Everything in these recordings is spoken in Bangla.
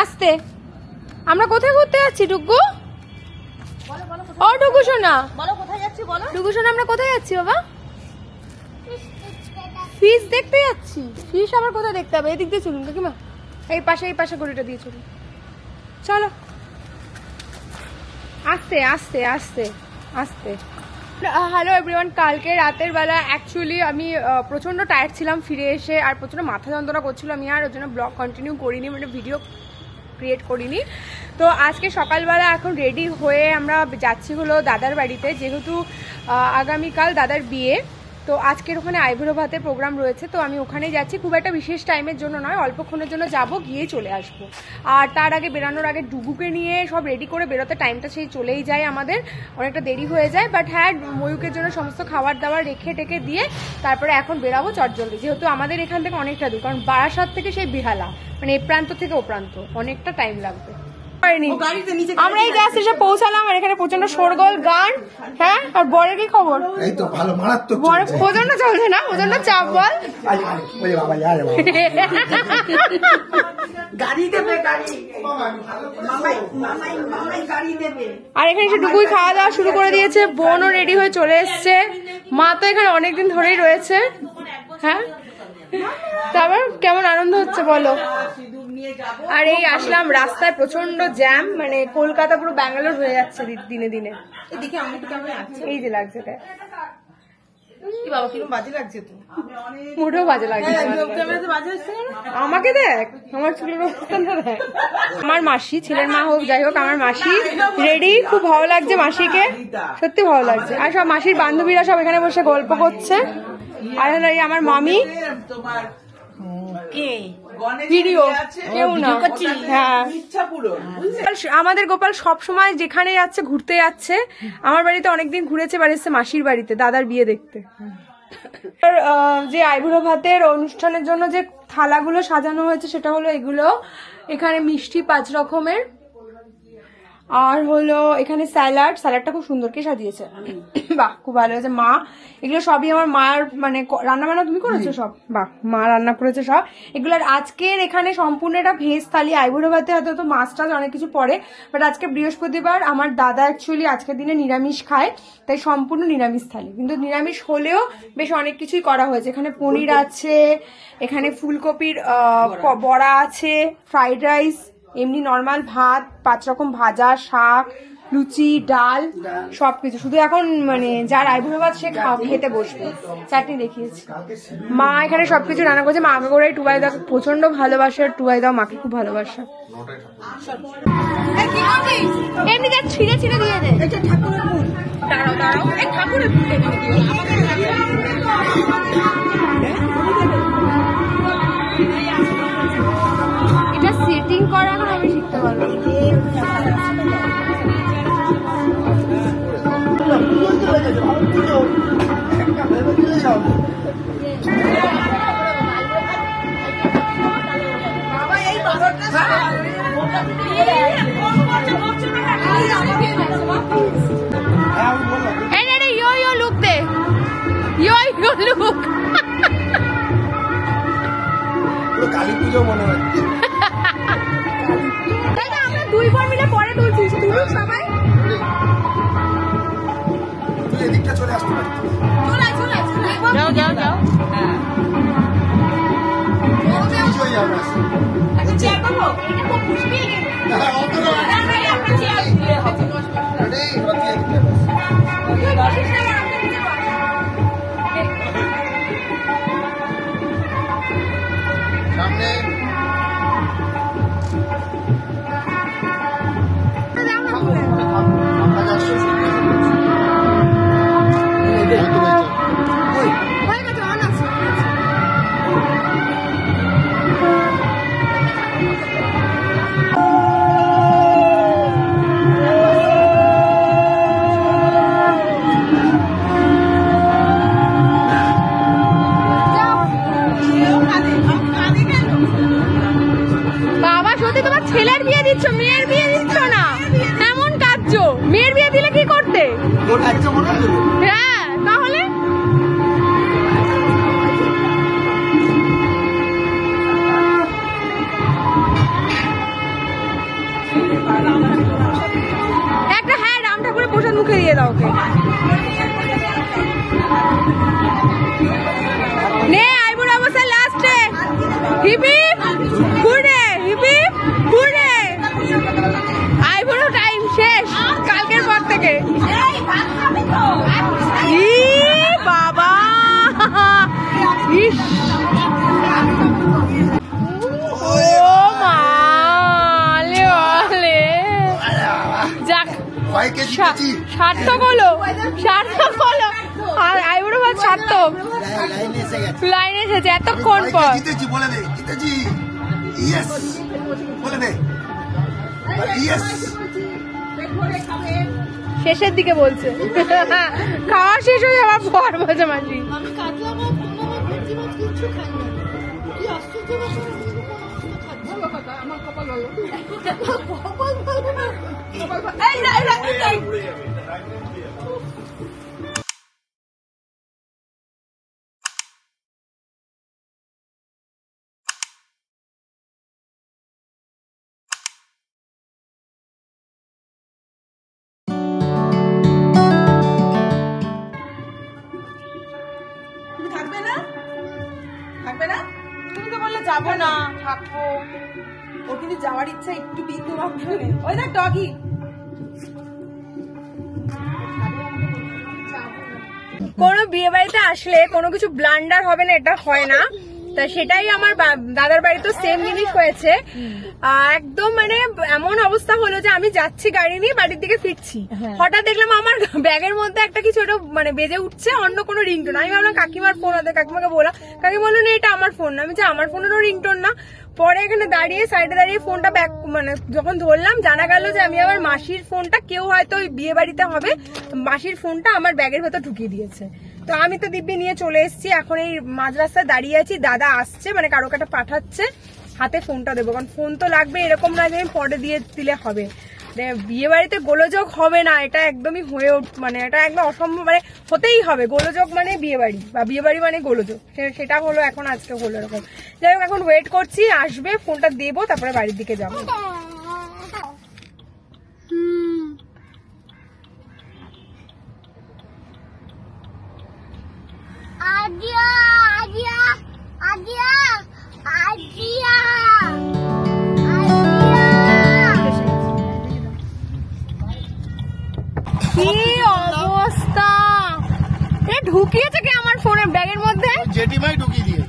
আস্তে। আমরা কোথায় ঘুরতে যাচ্ছি টুকু? ও টুকু সোনা, বলো কোথায় যাচ্ছি বলো। টুকু সোনা আমরা কোথায় যাচ্ছি বাবা? ফিশ দেখতে যাচ্ছি। ফিশ আবার কোথায় দেখতে হবে? এদিক দিয়ে চলুন কাকিমা, এই পাশে গড়িটা দিয়ে চলুন। চলো আস্তে আস্তে আস্তে আস্তে। হ্যালো এভরিওয়ান, কালকে রাতের বেলা অ্যাকচুয়ালি আমি প্রচণ্ড টায়ার্ড ছিলাম ফিরে এসে, আর প্রচণ্ড মাথা যন্ত্রণা করছিল। আমি আর ওর জন্য ব্লগ কন্টিনিউ করিনি, মানে ভিডিও ক্রিয়েট করিনি। তো আজকে সকালবেলা এখন রেডি হয়ে আমরা যাচ্ছি হলো দাদার বাড়িতে, যেহেতু আগামীকাল দাদার বিয়ে। তো আজকের ওখানে আইবুড়ো ভাতের প্রোগ্রাম রয়েছে, তো আমি ওখানেই যাচ্ছি। খুব একটা বিশেষ টাইমের জন্য নয়, অল্পক্ষণের জন্য যাব, গিয়ে চলে আসবো। আর তার আগে বেরানোর আগে ডুগুকে নিয়ে সব রেডি করে বেরোতে টাইমটা সেই চলেই যায়, আমাদের অনেকটা দেরি হয়ে যায়। বাট হ্যাঁ, ময়ূকের জন্য সমস্ত খাবার দাবার রেখে টেকে দিয়ে তারপরে এখন বেরাবো চটজলদি, যেহেতু আমাদের এখান থেকে অনেকটা দূর, কারণ বারাসাত থেকে সেই বেহালা, মানে এ প্রান্ত থেকে ও প্রান্ত, অনেকটা টাইম লাগবে। আমরা এই জাস্ট এসে পৌঁছালাম, আর এখানে প্রচন্ড শোরগোল গান। হ্যাঁ, আর বরের কি খবর? এই তো ভালো, মারাত্মক। বর প্রচন্ড চলছে না? প্রচন্ড চাপ বল। গাড়ি দেবে, গাড়ি গাড়ি দেবে। আর এখানে এসে টুকুই খাওয়া দাওয়া শুরু করে দিয়েছে, বোনও রেডি হয়ে চলে এসছে, মা তো এখানে অনেকদিন ধরেই রয়েছে। হ্যাঁ, তারপর কেমন আনন্দ হচ্ছে বলো? আর এই আসলাম, রাস্তায় প্রচন্ড জ্যাম, মানে কলকাতা পুরো ব্যাঙ্গালোর হয়ে যাচ্ছে দিনে দিনে। এই যে লাগছে, বাজে লাগছে তো, মোটেও বাজে লাগছে। আমাকে দেখ, আমার চুলের অবস্থানটা দেখ। আমার মাসি, ছেলের মা হোক যাই হোক, আমার মাসি রেডি, খুব ভালো লাগছে মাসিকে, সত্যি ভালো লাগছে। আর সব মাসির বান্ধবীরা সব এখানে বসে গল্প করছে। আর এই আমার মামি ভিডিও কেউ না। হ্যাঁ, আমাদের গোপাল সব সময় যেখানে যাচ্ছে ঘুরতে যাচ্ছে। আমার বাড়িতে অনেকদিন ঘুরেছে, বাড়ি এসছে মাসির বাড়িতে দাদার বিয়ে দেখতে। যে আইবুড়ো ভাতের অনুষ্ঠানের জন্য যে থালাগুলো সাজানো হয়েছে সেটা হলো এগুলো। এখানে মিষ্টি 5 রকমের, আর হলো এখানে স্যালাডটা খুব সুন্দর কে সাজিয়েছে, বাহ খুব ভালো হয়েছে। মা এগুলো সবই আমার মার, মানে রান্না বান্না তুমি করেছো সব? বাহ, মা রান্না করেছে সব এগুলো। আজকের এখানে সম্পূর্ণ এটা ভেজ থালি। আইবুড়ো ভাতে হয়তো মাছ টাছ অনেক কিছু পড়ে, বাট আজকে বৃহস্পতিবার, আমার দাদা অ্যাকচুয়ালি আজকের দিনে নিরামিষ খায়, তাই সম্পূর্ণ নিরামিষ থালি। কিন্তু নিরামিষ হলেও বেশ অনেক কিছুই করা হয়েছে। এখানে পনির আছে, এখানে ফুলকপির বড়া আছে, ফ্রাইড রাইস, এমনি নর্মাল ভাত, 5 রকম ভাজা, শাক, লুচি, ডাল, সবকিছু। শুধু এখন মানে যার আইবুড়ো ভাত সে খেতে বসবে। চাটনি দেখিয়েছি। মা এখানে সবকিছু রান্না করছে। মা আমাকে করে টুবাই দাও প্রচন্ড ভালোবাসে, আর টুবাই দাও মাকে খুব ভালোবাসে। এমনি যা ছিঁড়ে দিয়ে দে। দাঁড়াও দাঁড়াও, ঠাকুরের এটা সেটিং করা না, আমি শিখতে পারবো। ইয়ো লুক দে, ইয়ো লুক। কালী পুজো মনে হচ্ছে। আমরা 2 বার মিলে পরে তুলছিস, তুলুন সবাই। তুই এদিকটা চলে আসতে পারিস। যাও যাও যাও। চেয়ার পাবো, এটা খুব মুশকিল। সামনে ছেলের বিয়ে দিচ্ছ, মেয়ের বিয়ে দিচ্ছ না, এমন কাঁদছো। মেয়ের বিয়ে দিলে কি করতে? হ্যাঁ, তাহলে মুখে দিয়ে দাও ওকে। নে আইবুড়ো অবস্থা লাস্টে। হিপ হিপ ঘুরে, হিপ হিপ ঘুরে। আইবুড়ো টাইম শেষ কালকের পর থেকে। ই বাবা, ইস ও মা লে ওলে। যাক সার্থক হলো, সার্থক হলো। আর আইবুড়ো ভাত সার্থক, লাইনে এসেছে এতক্ষণ পর। জিতেছি বলে দে, জিতেছি। ইয়েস বলে দে, ইয়েস। শেষের দিকে বলছে, খাওয়া শেষ হয়ে যাওয়ার পর বলছে মাসি। তুমি তো বললে যাবো না, থাকবো। ওর কিন্তু যাওয়ার ইচ্ছা একটু বিন্দু মাত্র নেই। ওই দেখ ডগি। কোনো বিয়ে বাড়িতে আসলে কোনো কিছু ব্লান্ডার হবে না, এটা হয় না। তা সেটাই আমার দাদার বাড়িতে সেম জিনিস হয়েছে। একদম মানে এমন অবস্থা হলো যে আমি যাচ্ছি গাড়ি নিয়ে বাড়ির দিকে ফিরছি, হঠাৎ দেখলাম আমার ব্যাগের মধ্যে একটা কিছু ওটা মানে বেজে উঠছে, অন্য কোনো রিংটোন। আমি ভাবলাম কাকিমার ফোন হবে, কাকিমাকে বললাম, কাকি বললো না এটা আমার ফোন না। আমি আমার ফোনেরও রিংটোন না। পরে এখানে দাঁড়িয়ে সাইডে দাঁড়িয়ে ফোনটা ব্যাক মানে যখন ধরলাম, জানা গেল যে আমি আবার মাসির ফোনটা, কেউ হয়তো ওই বিয়ে বাড়িতে হবে, মাসির ফোনটা আমার ব্যাগের ভেতর ঢুকিয়ে দিয়েছে। তো আমি তো দিব্যি নিয়ে চলে এসেছি, এখন এই মাঝ রাস্তায় দাঁড়িয়ে আছি। দাদা আসছে মানে কারো কাটা পাঠাচ্ছে, হাতে ফোনটা দেবো, কারণ ফোন তো লাগবে। এরকম না যে আমি পরে দিয়ে দিলে হবে। বিয়ে বাড়িতে গোলযোগ হবে না, এটা একদমই হয়ে মানে এটা একদম অসম্ভব, মানে হতেই হবে। গোলযোগ মানে বিয়ে বাড়ি, বা বিয়ে বাড়ি মানে গোলযোগ, সেটা হলো এখন, আজকে হলো এরকম। যাই হোক, এখন ওয়েট করছি, আসবে, ফোনটা দেবো, তারপরে বাড়ির দিকে যাবো। কি অবস্থা! ঢুকিয়েছে কি আমার ফোনের ব্যাগের মধ্যে? জেঠিমাই ঢুকিয়ে দিয়ে।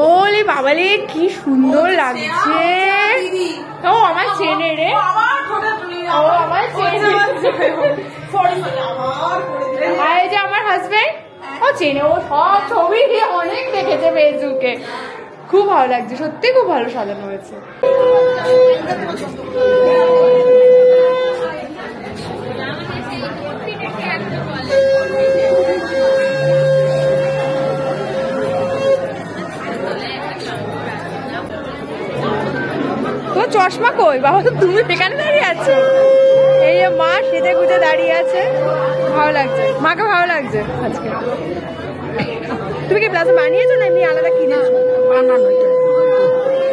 ওলে বাবালে, কি সুন্দর লাগছে। ও আমার চেনে রে, ও আমার চেনে। আর এই যে আমার হাজবেন্ড, ও চেনে, ও সব ছবি অনেক দেখেছে ফেসবুকে। খুব ভালো লাগছে, সত্যি খুব ভালো সাজানো হয়েছে। তো চশমা কই বাবা, তুমি সেখানে দাঁড়িয়ে আছো। এই যে মা সেজে গুজে দাঁড়িয়ে আছে, ভালো লাগছে, মাকে ভালো লাগছে আজকে। তুমি কি প্লাজা বানিয়েছো না এমনি আলাদা কিনেছো? বানানো।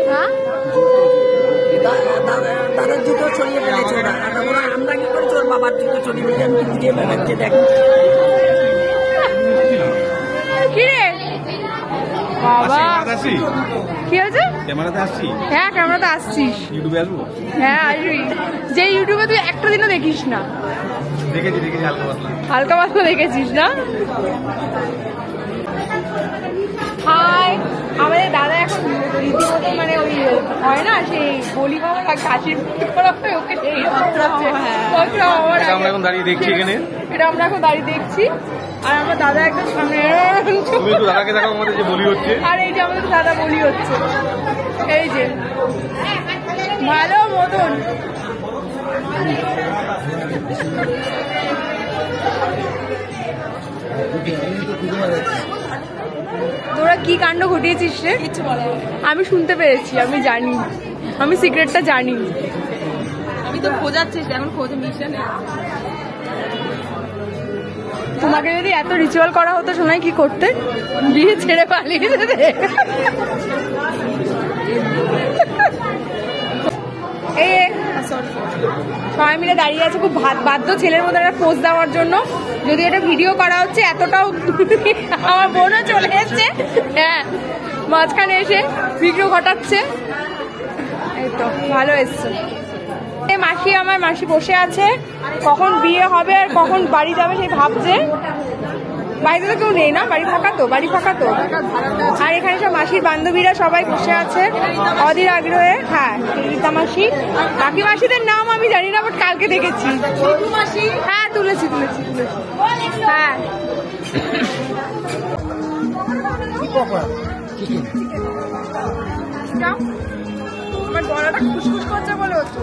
হ্যাঁ, দাদার জুতো ছড়িয়ে ফেলেছে ওরা, আমরা কি করে ওর বাবার জুতো ছড়িয়ে ফেলে আমি দিয়ে বেড়াচ্ছে। দেখো কি রে বাবা, কি হয়েছে? ক্যামেরাতে আসছি। হ্যাঁ, ক্যামেরাতে আসছিস। ইউটিউবে আসবো? হ্যাঁ আসবি। যে ইউটিউবে তুই একটা দিনও দেখিস না। দেখেছি দেখেছি, হালকা পাতলা হালকা পাতলা দেখেছিস না? হাই, আমাদের দাদা এখন রীতিমতো মানে ওই হয় না সেই বলি বাবা কাশির করা হয়, ওকে সেই আমরা এখন দাঁড়িয়ে দেখছি এখানে। এটা আমরা এখন দাঁড়িয়ে দেখছি। আর আমার দাদা একদম সামনে, তুমি একটু দাদাকে দেখো আমাদের যে বলি হচ্ছে। আর এই যে আমাদের দাদা বলি হচ্ছে, এই যে ভালো মতন। তোরা কি কাণ্ড ঘটিয়েছিস রে? কিছু বলে আমি শুনতে পেরেছি, আমি জানি, আমি সিক্রেটটা জানি। আমি তো খোঁজাচ্ছিস, এখন খোঁজ মিশনে তোমাকে যদি এত রিচুয়াল করা হতো সোনাই কি করতে? বিয়ে ছেড়ে পালিয়ে যেতে। সবাই মিলে দাঁড়িয়ে আছে, খুব বাধ্য ছেলের মধ্যে একটা পোজ দেওয়ার জন্য। যদি এটা ভিডিও করা হচ্ছে, এতটাও আমার বোনও চলে এসছে, হ্যাঁ মাঝখানে এসে ভিডিও ঘটাচ্ছে। এই তো ভালো এসছে। মাসি, আমার মাসি বসে আছে, কখন বিয়ে হবে আর কখন বাড়ি যাবে সেই ভাবছে। বাড়িতে তো কেউ নেই না, বাড়ি ফাঁকা তো, বাড়ি ফাঁকা তো। আর এখানে সব মাসির বান্ধবীরা সবাই বসে আছে অধীর আগ্রহে। হ্যাঁ রীতা মাসি, বাকি মাসিদের নাম আমি জানি না, বাট কালকে দেখেছি। হ্যাঁ তুলেছি। হ্যাঁ আমার গলাটা খুশখুশ করছে বলে হতো।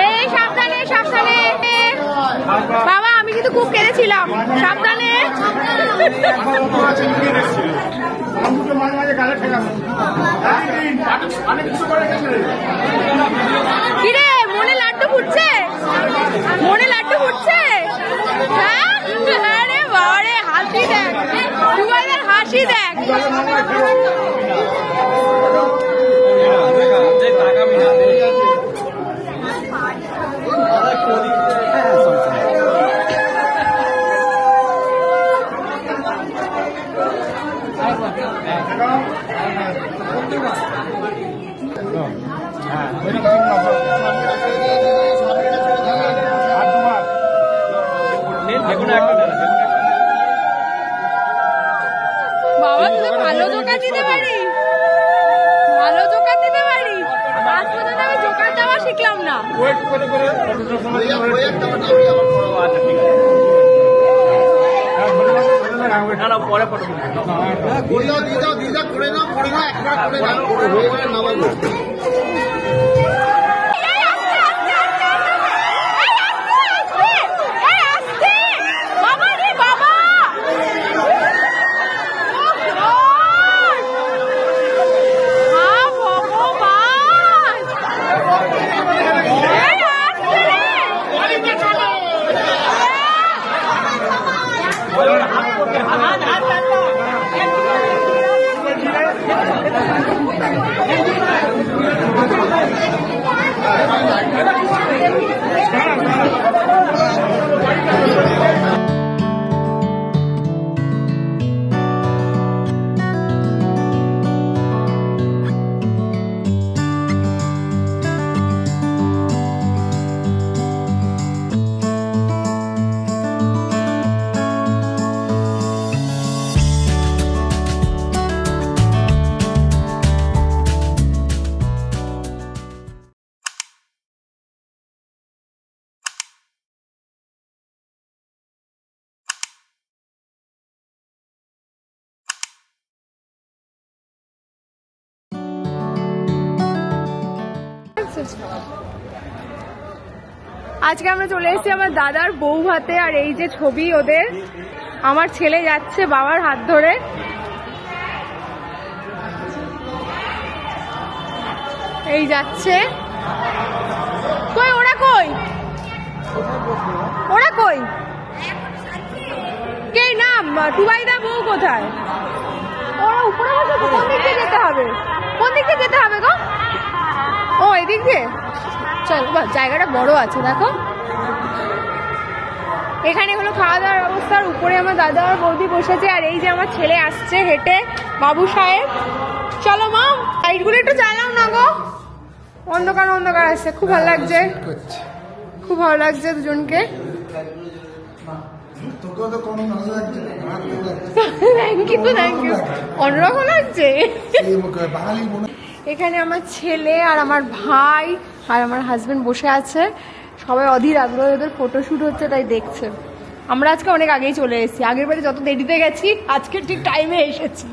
এই সাবধানে সাবধানে বাবা, আমি কিন্তু খুব কেঁদেছিলাম, সাবধানে। কিরে মনে লাড্ডু ফুটছে, মনে লাড্ডু ফুটছে। হ্যাঁ আরে বাবারে, হাসি দেখ, দুবাইয়ের হাসি দেখ। বাবা তুই ভালো জোকার দিতে পারি, ভালো জোকার দিতে পারি। আজ পর্যন্ত আমি জোকার দেওয়া শিখলাম না। পরে ফটো করে নাও একবার নামাবো। আজকে আমরা চলে এসেছি আমার দাদার বউ ভাতে, আর এই যে ছবি ওদের, আমার ছেলে যাচ্ছে বাবার হাত ধরে। এই যাচ্ছে, কই ওরা, কই ওরা, কই কে নাম টুবাইদা বউ কোথায়? ওরা উপরে বসে, কোন দিক দিয়ে যেতে হবে, কোন দিক দিয়ে যেতে হবে গো? ও এদিক দিয়ে, চল জায়গাটা বড় আছে দেখো। এখানে হলো খাওয়া দাওয়ার অবস্থার উপরে আমার দাদা আর বৌদি বসেছে, আর এই যে আমার ছেলে আসছে হেঁটে, বাবু সাহেব। চলো মা, লাইটগুলো একটু চালাও না গো, অন্ধকার অন্ধকার আসছে। খুব ভালো লাগছে, খুব ভালো লাগছে দুজনকে। থ্যাংক ইউ থ্যাংক ইউ, অন্যরকম লাগছে। এখানে আমার ছেলে আর আমার ভাই আর আমার হাজবেন্ড বসে আছে, সবাই অধীর আগ্রহে, ওদের ফটোশুট হচ্ছে তাই দেখছে। আমরা আজকে অনেক আগেই চলে এসেছি, আগের বারে যত দেরিতে গেছি আজকে ঠিক টাইমে এসেছি।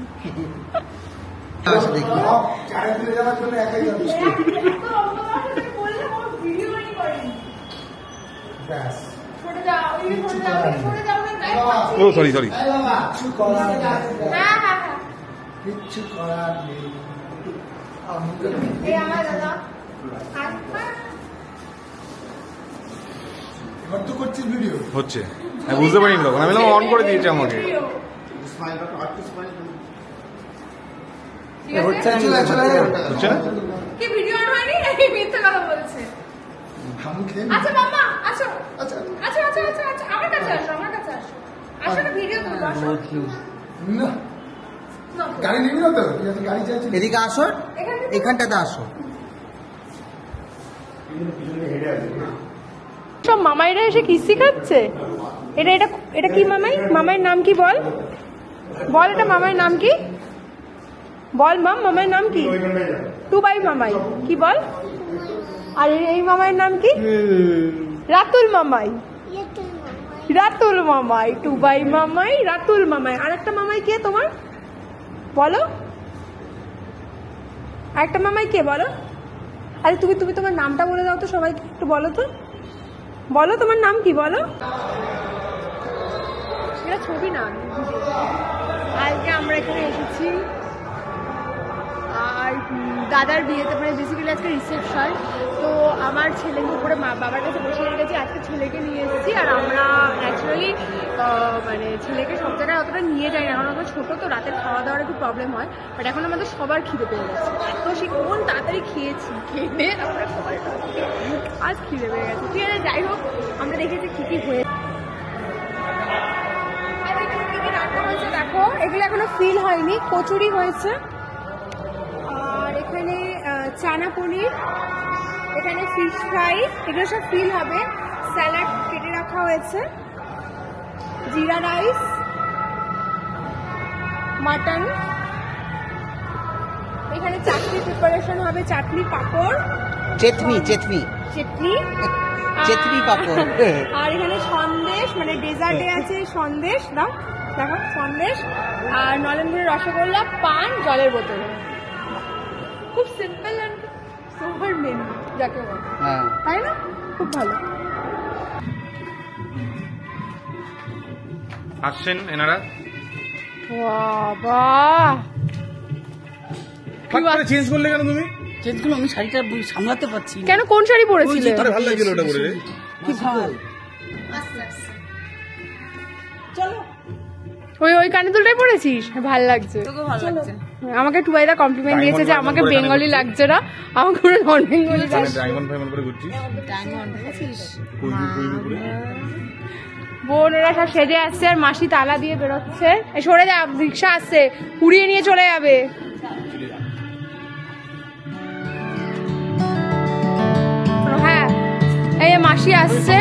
ও সরি সরি কিচ্ছু করার নেই। এবার তো করছিস ভিডিও হচ্ছে আমি বুঝতে পারিনি তখন আমি অন করে দিয়েছি আমাকে হচ্ছে না কি ভিডিও অন হয়নি? এই মিথ্যা কথা বলছে। আচ্ছা মামা আসো, আচ্ছা আচ্ছা আচ্ছা আচ্ছা আমার কাছে আসো, আমার কাছে আসো, আসো না ভিডিও করবো, আসো। না গাড়ি নিবি না তো? গাড়ি চাইছি। এদিকে আসো, এখানটাতে আসো। সব মামাইরা এসে কিস্তি খাচ্ছে। এটা এটা এটা কি মামাই? মামাইয়ের নাম কি বল? বল এটা মামাইয়ের নাম কি? বল মাম, মামাইয়ের নাম কি? টুবাই মামাই। কি বল? আর এই মামাইয়ের নাম কি? রাতুল মামাই। রাতুল মামাই, টুবাই মামাই, রাতুল মামাই। আর একটা মামাই কে তোমার? বলো, আরেকটা মামাই কে বলো? আরে তুমি তুমি তোমার নামটা বলে দাও তো সবাইকে, একটু বলো তো, বলো তোমার নাম কি বলো? এটা ছবি না, আজকে আমরা এখানে এসেছি আর দাদার বিয়েতে, মানে বেসিক্যালি আজকে রিসেপশন। তো আমার ছেলেকে উপরে বাবার কাছে বসে রেখেছি, আজকে ছেলেকে নিয়ে এসেছি। আর আমরা ন্যাচারালি মানে ছেলেকে সব জায়গায় অতটা নিয়ে যাই না, কারণ আমরা ছোটো তো, রাতের খাওয়া দাওয়ার একটু প্রবলেম হয়। বাট এখন আমাদের সবার খিদে পেয়ে গেছে, এত সে কোন তাড়াতাড়ি খেয়েছি, খেয়ে আমরা সবাই আজ খিদে পেয়ে গেছে। ঠিক আছে, যাই হোক, আমরা দেখেছি কী কী হয়ে রান্না হয়েছে দেখো। এগুলো এখনো ফিল হয়নি, কচুরি হয়েছে, আর এখানে চানা পনির, এখানে ফিশ ফ্রাই, এগুলো সব ফিল হবে। স্যালাড কেটে রাখা হয়েছে, জিরা রাইস, মাটন, এখানে চাটনি প্রিপারেশন হবে, চাটনি, পাঁপড়, চেতনি চেতনি চাটনি, চেতনি পাঁপড়। আর এখানে সন্দেশ, মানে ডেজার্টে আছে সন্দেশ, দাও দেখো সন্দেশ, আর নলেনগুড়ের রসগোল্লা, পান, জলের বোতল। খুব সিম্পল অ্যান্ড সোবার মেনু যাকে বলে, তাই না? খুব ভালো। আসছেন এনারা বাবা চেঞ্জ করলে কেন তুমি? চেতগুলো আমি শাড়িটা সামলাতে পারছি না। কেন, কোন শাড়ি পরেছিলে? আরে ভালো লাগছিল ওটা পরে। কি ভালো। ওই ওই কানে দুলটাই পরেছিস, ভাল লাগছে। আমাকে টুবাইদা কমপ্লিমেন্ট দিয়েছে যে আমাকে বেঙ্গলি লাগছে না, আমাকে পুরো নন বেঙ্গলি লাগছে। ডায়মন্ড ফাইমন্ড করে ঘুরছিস? বোন ওরা সব সেজে আসছে আর মাসি তালা দিয়ে বেরোচ্ছে। এই সরে যা, রিক্সা আসছে, উড়িয়ে নিয়ে চলে যাবে। হ্যাঁ, এই মাসি আসছে।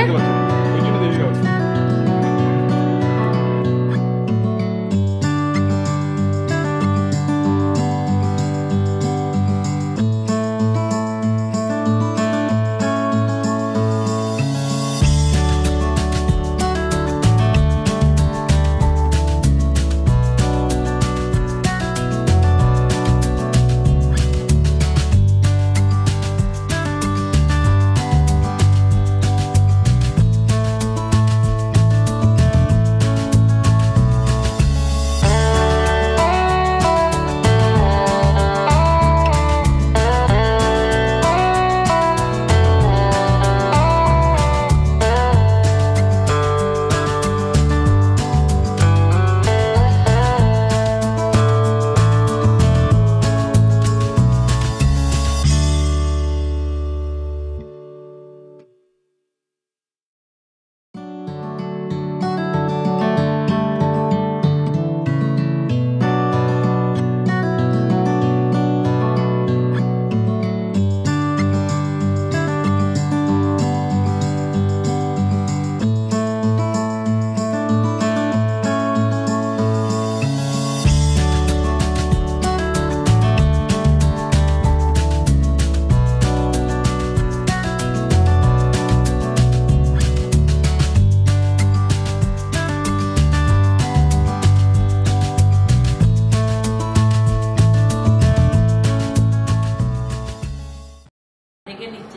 লিখে নিচ্ছে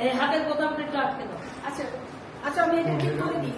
এই হাতের বোতামটা একটু আটকে দাও। আচ্ছা আচ্ছা আমি এটা ঠিক করে দিই।